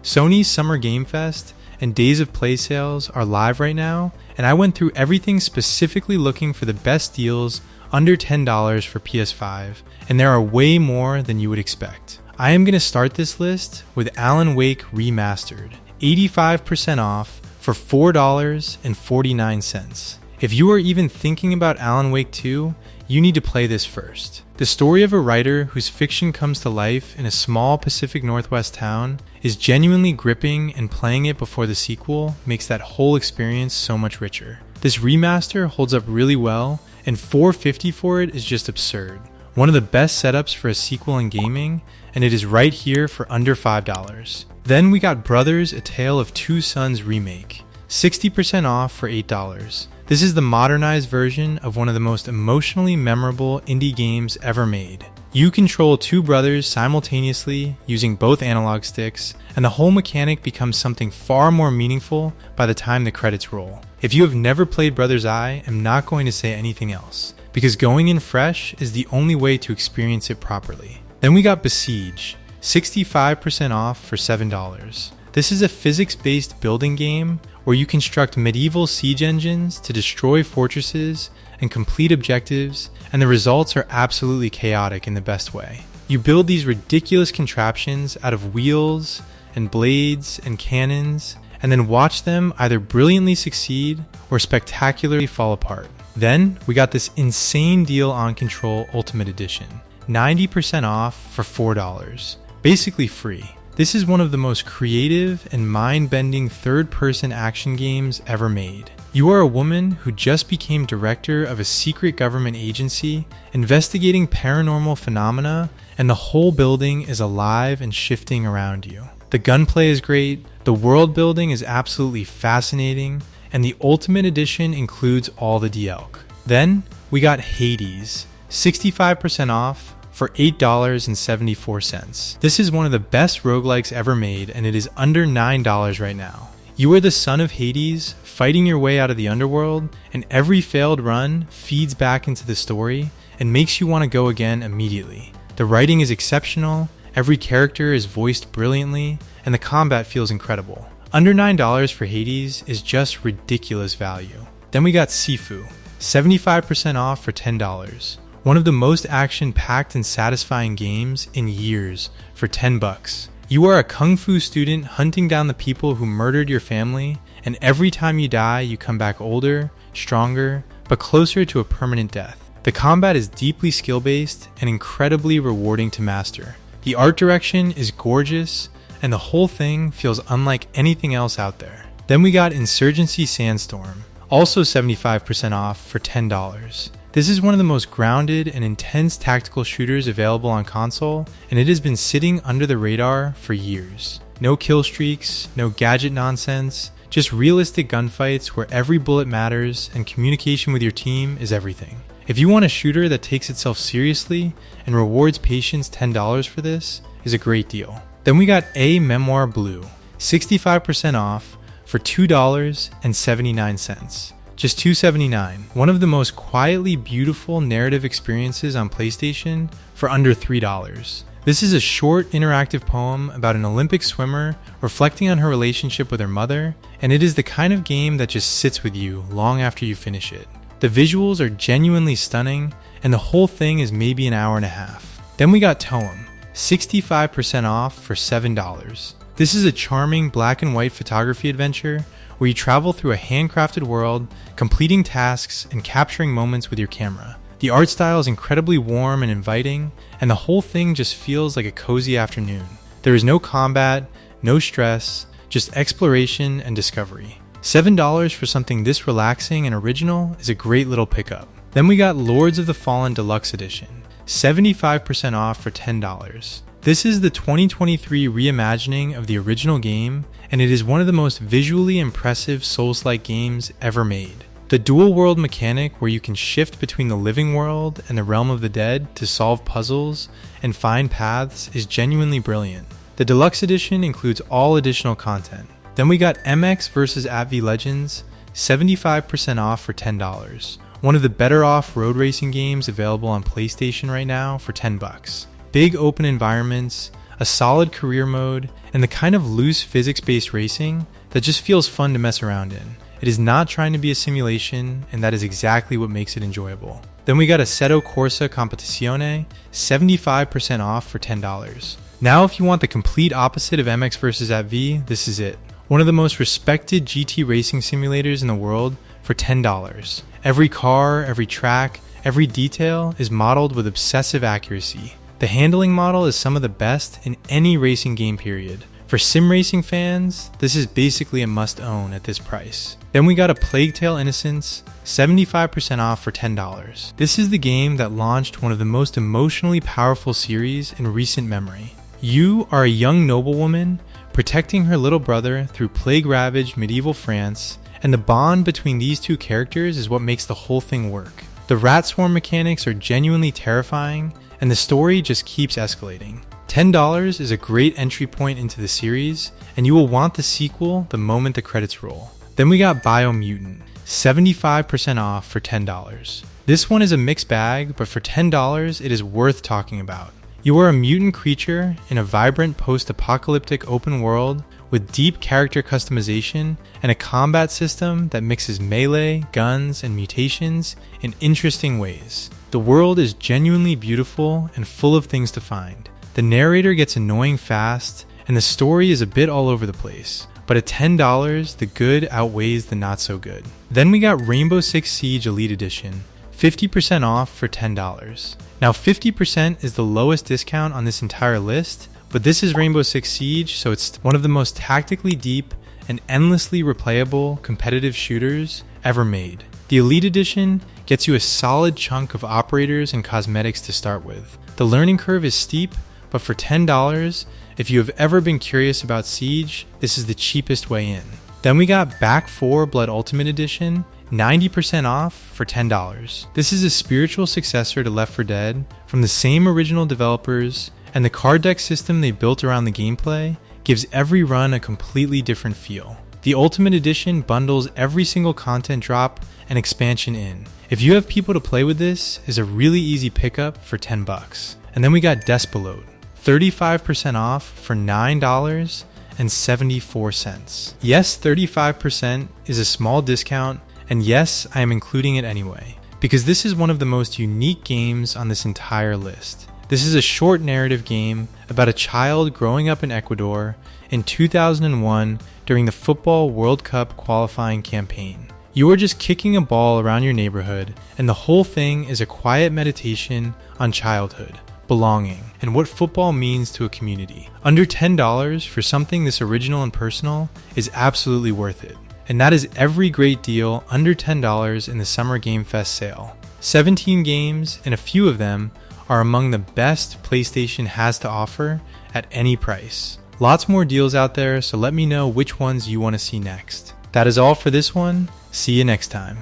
Sony's Summer Game Fest and Days of Play sales are live right now, and I went through everything specifically looking for the best deals under $10 for PS5, and there are way more than you would expect. I am going to start this list with Alan Wake Remastered, 85% off for $4.49. If you are even thinking about Alan Wake 2, you need to play this first. The story of a writer whose fiction comes to life in a small Pacific Northwest town is genuinely gripping, and playing it before the sequel makes that whole experience so much richer. This remaster holds up really well, and $4.50 for it is just absurd. One of the best setups for a sequel in gaming, and it is right here for under $5. Then we got Brothers: A Tale of Two Sons Remake, 60% off for $8. This is the modernized version of one of the most emotionally memorable indie games ever made. You control two brothers simultaneously using both analog sticks, and the whole mechanic becomes something far more meaningful by the time the credits roll. If you have never played Brothers, I am not going to say anything else, because going in fresh is the only way to experience it properly. Then we got Besiege, 65% off for $7. This is a physics-based building game where you construct medieval siege engines to destroy fortresses and complete objectives, and the results are absolutely chaotic in the best way. You build these ridiculous contraptions out of wheels and blades and cannons, and then watch them either brilliantly succeed or spectacularly fall apart. Then we got this insane deal on Control Ultimate Edition, 90% off for $4, basically free. This is one of the most creative and mind-bending third-person action games ever made. You are a woman who just became director of a secret government agency investigating paranormal phenomena, and the whole building is alive and shifting around you. The gunplay is great, the world building is absolutely fascinating, and the Ultimate Edition includes all the DLC. Then we got Hades, 65% off for $8.74. This is one of the best roguelikes ever made, and it is under $9 right now. You are the son of Hades, fighting your way out of the underworld, and every failed run feeds back into the story and makes you want to go again immediately. The writing is exceptional, every character is voiced brilliantly, and the combat feels incredible. Under $9 for Hades is just ridiculous value. Then we got Sifu, 75% off for $10. One of the most action-packed and satisfying games in years for $10. You are a kung fu student hunting down the people who murdered your family, and every time you die, you come back older, stronger, but closer to a permanent death. The combat is deeply skill-based and incredibly rewarding to master. The art direction is gorgeous, and the whole thing feels unlike anything else out there. Then we got Insurgency Sandstorm, also 75% off for $10. This is one of the most grounded and intense tactical shooters available on console, and it has been sitting under the radar for years. No kill streaks, no gadget nonsense, just realistic gunfights where every bullet matters and communication with your team is everything. If you want a shooter that takes itself seriously and rewards patience, $10 for this is a great deal. Then we got Memoir Blue, 65% off for $2.79. Just $2.79, one of the most quietly beautiful narrative experiences on PlayStation for under $3. This is a short interactive poem about an Olympic swimmer reflecting on her relationship with her mother, and it is the kind of game that just sits with you long after you finish it. The visuals are genuinely stunning, and the whole thing is maybe an hour and a half. Then we got TOEM, 65% off for $7. This is a charming black and white photography adventure where you travel through a handcrafted world, completing tasks and capturing moments with your camera. The art style is incredibly warm and inviting, and the whole thing just feels like a cozy afternoon. There is no combat, no stress, just exploration and discovery. $7 for something this relaxing and original is a great little pickup. Then we got Lords of the Fallen Deluxe Edition, 75% off for $10. This is the 2023 reimagining of the original game, and it is one of the most visually impressive Souls-like games ever made. The dual world mechanic where you can shift between the living world and the realm of the dead to solve puzzles and find paths is genuinely brilliant. The Deluxe Edition includes all additional content. Then we got MX vs ATV Legends, 75% off for $10. One of the better off road racing games available on PlayStation right now for $10. Big open environments, a solid career mode, and the kind of loose physics-based racing that just feels fun to mess around in. It is not trying to be a simulation, and that is exactly what makes it enjoyable. Then we got Assetto Corsa Competizione, 75% off for $10. Now if you want the complete opposite of MX vs. ATV, this is it. One of the most respected GT racing simulators in the world for $10. Every car, every track, every detail is modeled with obsessive accuracy. The handling model is some of the best in any racing game period. For sim racing fans, this is basically a must-own at this price. Then we got A Plague Tale Innocence, 75% off for $10. This is the game that launched one of the most emotionally powerful series in recent memory. You are a young noblewoman protecting her little brother through plague-ravaged medieval France, and the bond between these two characters is what makes the whole thing work. The rat swarm mechanics are genuinely terrifying, and the story just keeps escalating. $10 is a great entry point into the series, and you will want the sequel the moment the credits roll. Then we got Biomutant, 75% off for $10. This one is a mixed bag, but for $10 it is worth talking about. You are a mutant creature in a vibrant post-apocalyptic open world with deep character customization and a combat system that mixes melee, guns, and mutations in interesting ways. The world is genuinely beautiful and full of things to find. The narrator gets annoying fast, and the story is a bit all over the place. But at $10, the good outweighs the not so good. Then we got Rainbow Six Siege Elite Edition, 50% off for $10. Now 50% is the lowest discount on this entire list, but this is Rainbow Six Siege, so it's one of the most tactically deep and endlessly replayable competitive shooters ever made. The Elite Edition gets you a solid chunk of operators and cosmetics to start with. The learning curve is steep, but for $10, if you have ever been curious about Siege, this is the cheapest way in. Then we got Back 4 Blood Ultimate Edition, 90% off for $10. This is a spiritual successor to Left 4 Dead from the same original developers, and the card deck system they built around the gameplay gives every run a completely different feel. The Ultimate Edition bundles every single content drop and expansion in. If you have people to play with, this is a really easy pickup for $10. And then we got Despelote, 35% off for $9.74. Yes, 35% is a small discount, and yes, I am including it anyway, because this is one of the most unique games on this entire list. This is a short narrative game about a child growing up in Ecuador in 2001 during the Football World Cup qualifying campaign. You are just kicking a ball around your neighborhood, and the whole thing is a quiet meditation on childhood, belonging, and what football means to a community. Under $10 for something this original and personal is absolutely worth it. And that is every great deal under $10 in the Summer Game Fest sale. 17 games, and a few of them are among the best PlayStation has to offer at any price. Lots more deals out there, so let me know which ones you want to see next. That is all for this one. See you next time.